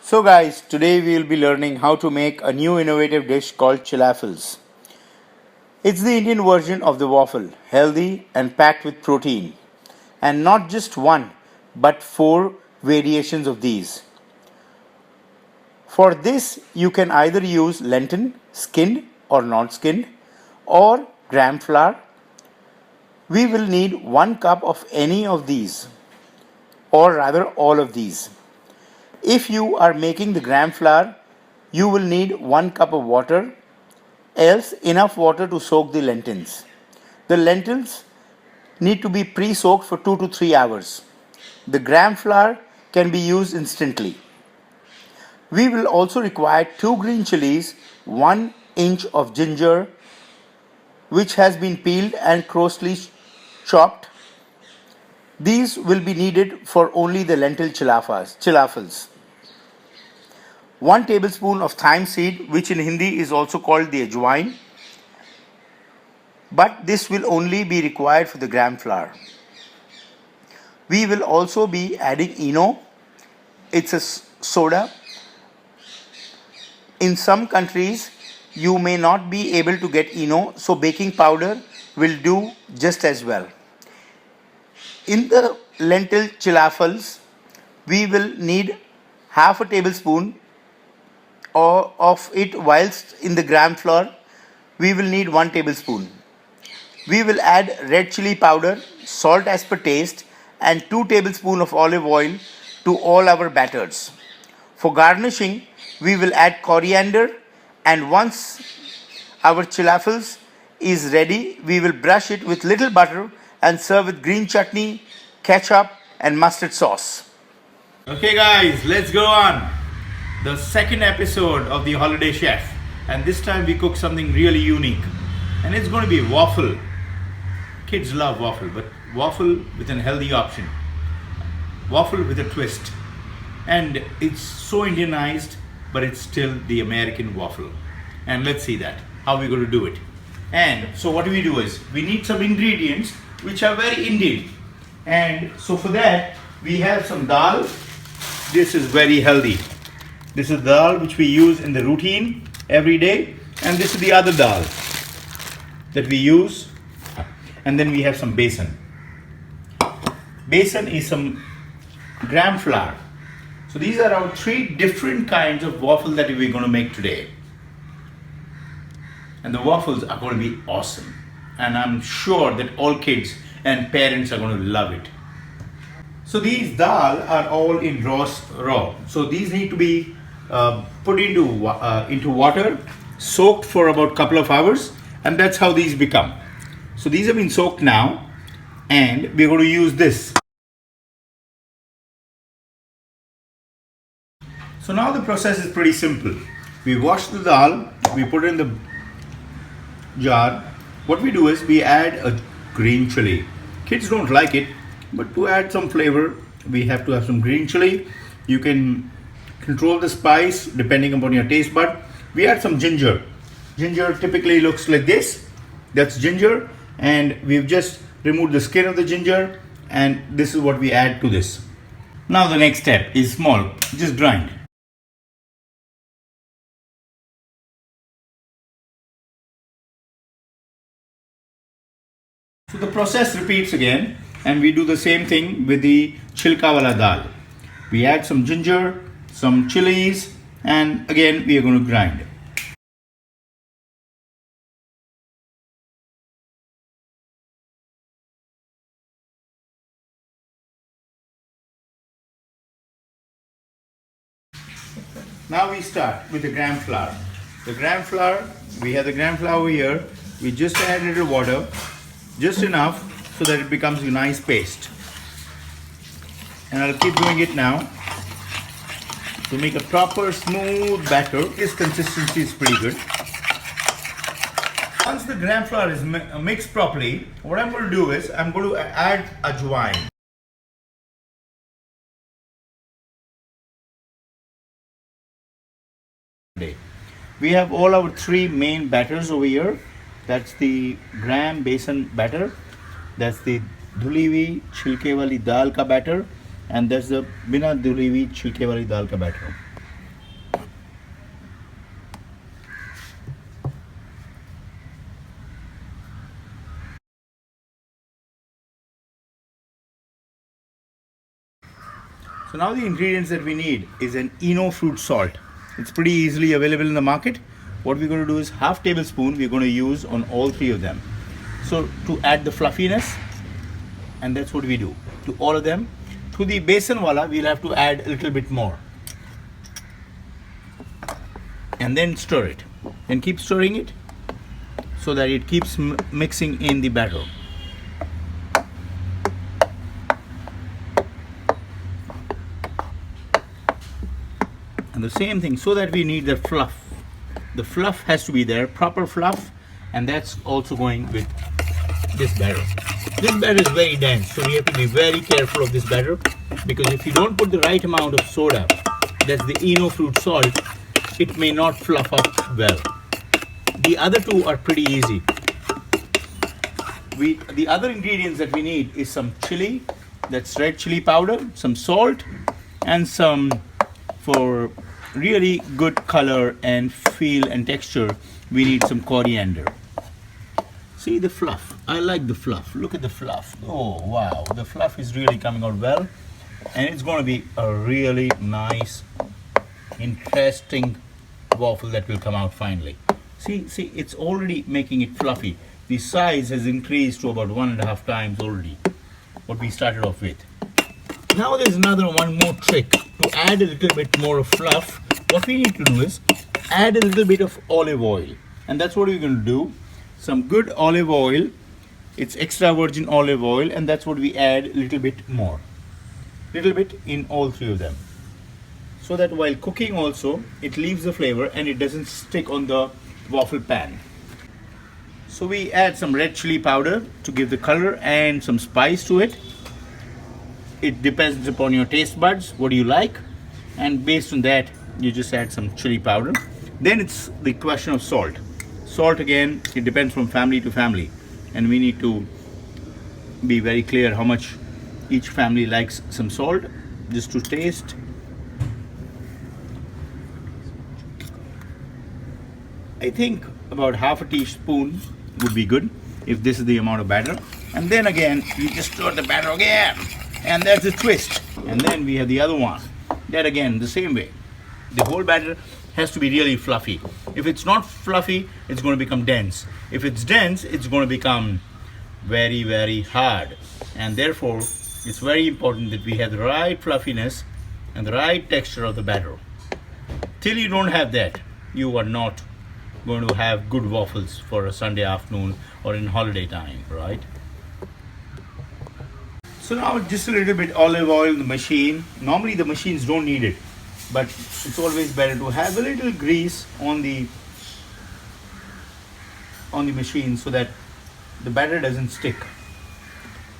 So guys, today we will be learning how to make a new innovative dish called Chilaffles. It's the Indian version of the waffle, healthy and packed with protein. And not just one, but four variations of these. For this, you can either use lentil, skinned or non-skinned, or gram flour. We will need 1 cup of any of these, or rather all of these. If you are making the gram flour, you will need 1 cup of water, else enough water to soak the lentils. The lentils need to be pre-soaked for 2 to 3 hours. The gram flour can be used instantly. We will also require 2 green chilies, 1 inch of ginger which has been peeled and coarsely chopped. These will be needed for only the lentil chilaffles. 1 tablespoon of thyme seed, which in Hindi is also called the ajwain, but this will only be required for the gram flour. We will also be adding Eno. It's a soda. In some countries, you may not be able to get Eno, so baking powder will do just as well. In the lentil chilaffles, we will need half a tablespoon of it, whilst in the gram flour we will need 1 tablespoon. We will add red chili powder, salt as per taste, and 2 tablespoons of olive oil to all our batters. For garnishing, we will add coriander, and once our chilaffles is ready, we will brush it with little butter and serve with green chutney, ketchup and mustard sauce. Okay guys, let's go on. The second episode of the Holiday Chef, and this time we cook something really unique, and it's going to be waffle. Kids love waffle, but waffle with an healthy option, waffle with a twist, and it's so Indianized, but it's still the American waffle. And let's see that how we're going to do it. And so what we do is we need some ingredients which are very Indian, and so for that we have some dal. This is very healthy. This is dal which we use in the routine every day, and this is the other dal that we use. And then we have some besan. Besan is some gram flour. So these are our 3 different kinds of waffle that we're going to make today. And the waffles are going to be awesome. And I'm sure that all kids and parents are going to love it. So these dal are all in raw. So these need to be put into water, soaked for about a couple of hours, and that's how these become. So these have been soaked now, and we're going to use this. So now the process is pretty simple. We wash the dal, we put it in the jar. What we do is we add a green chili. Kids don't like it, but to add some flavor, we have to have some green chili. You can control the spice depending upon your taste bud. We add some ginger. Ginger typically looks like this. That's ginger, and we've just removed the skin of the ginger, and this is what we add to this. Now the next step is small, just grind. So the process repeats again, and we do the same thing with the chilka wala dal. We add some ginger, some chilies, and again we are going to grind. Now we start with the gram flour. The gram flour, we have the gram flour here. We just add a little water, just enough so that it becomes a nice paste. And I'll keep doing it now to make a proper smooth batter. This consistency is pretty good. Once the gram flour is mixed properly, what I'm going to do is I'm going to add ajwain. We have all our 3 main batters over here. That's the gram besan batter, that's the धुली हुई छिलके वाली दाल का batter, and that's the बिना धुली हुई छिलके वाली दाल का batter. So now the ingredients that we need is an Eno fruit salt. It's pretty easily available in the market. What we're going to do is half tablespoon we're going to use on all three of them. So to add the fluffiness, and that's what we do to all of them. To the besan wala, we'll have to add a little bit more. And then stir it. And keep stirring it so that it keeps mixing in the batter. And the same thing, so that we need the fluff. The fluff has to be there, proper fluff, and that's also going with this batter. This batter is very dense, so we have to be very careful of this batter, because if you don't put the right amount of soda, that's the Eno fruit salt, it may not fluff up well. The other two are pretty easy. The other ingredients that we need is some chili, that's red chili powder, some salt, and some, for really good color and feel and texture, we need some coriander. See the fluff. I like the fluff. Look at the fluff. Oh wow, the fluff is really coming out well, and it's going to be a really nice, interesting waffle that will come out finally. See, it's already making it fluffy. The size has increased to about 1.5 times already what we started off with. Now there's one more trick to add a little bit more of fluff. What we need to do is add a little bit of olive oil, and that's what we're going to do. Some good olive oil. It's extra virgin olive oil, and that's what we add a little bit more. Little bit in all three of them, so that while cooking also it leaves the flavor and it doesn't stick on the waffle pan. So we add some red chili powder to give the color and some spice to it. It depends upon your taste buds, what do you like, and based on that you just add some chili powder. Then it's the question of salt. Salt, again, it depends from family to family, and we need to be very clear how much each family likes some salt, just to taste. I think about half a teaspoon would be good if this is the amount of batter. And then again, you just stir the batter again, and that's the twist. And then we have the other one. That again, the same way. The whole batter has to be really fluffy. If it's not fluffy, it's going to become dense. If it's dense, it's going to become very, very hard. And therefore, it's very important that we have the right fluffiness and the right texture of the batter. Till you don't have that, you are not going to have good waffles for a Sunday afternoon or in holiday time, right? So now just a little bit olive oil in the machine. Normally the machines don't need it, but it's always better to have a little grease on the machine so that the batter doesn't stick.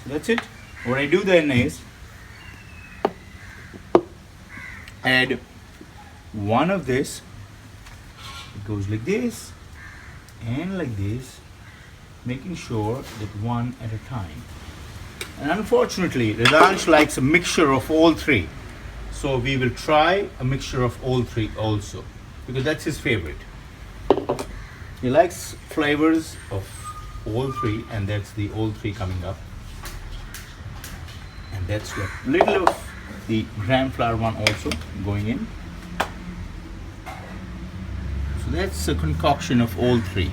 So that's it. What I do then is add one of this. It goes like this and like this, making sure that one at a time. And unfortunately, Ridansh likes a mixture of all three. So we will try a mixture of all three also, because that's his favorite. He likes flavors of all three, and that's the all three coming up. And that's what little of the gram flour one also going in. So that's a concoction of all three.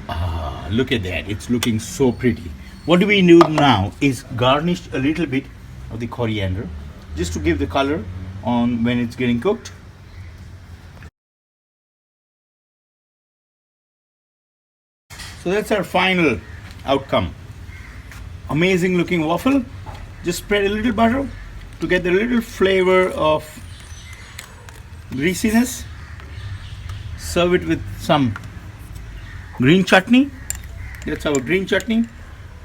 Ah, look at that. It's looking so pretty. What do we do now is garnish a little bit of the coriander, just to give the color on when it's getting cooked. So that's our final outcome. Amazing looking waffle. Just spread a little butter to get the little flavor of greasiness. Serve it with some green chutney. That's our green chutney.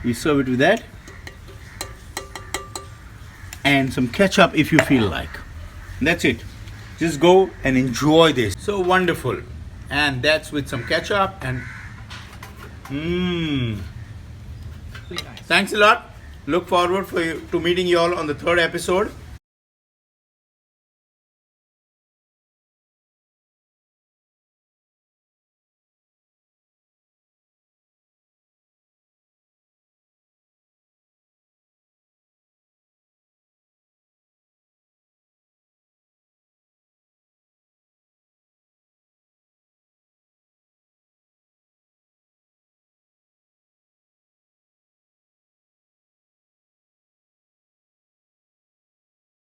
We serve it with that. And some ketchup if you feel like. And that's it. Just go and enjoy this. So wonderful. And that's with some ketchup and Thanks a lot. Look forward to meeting you all on the third episode.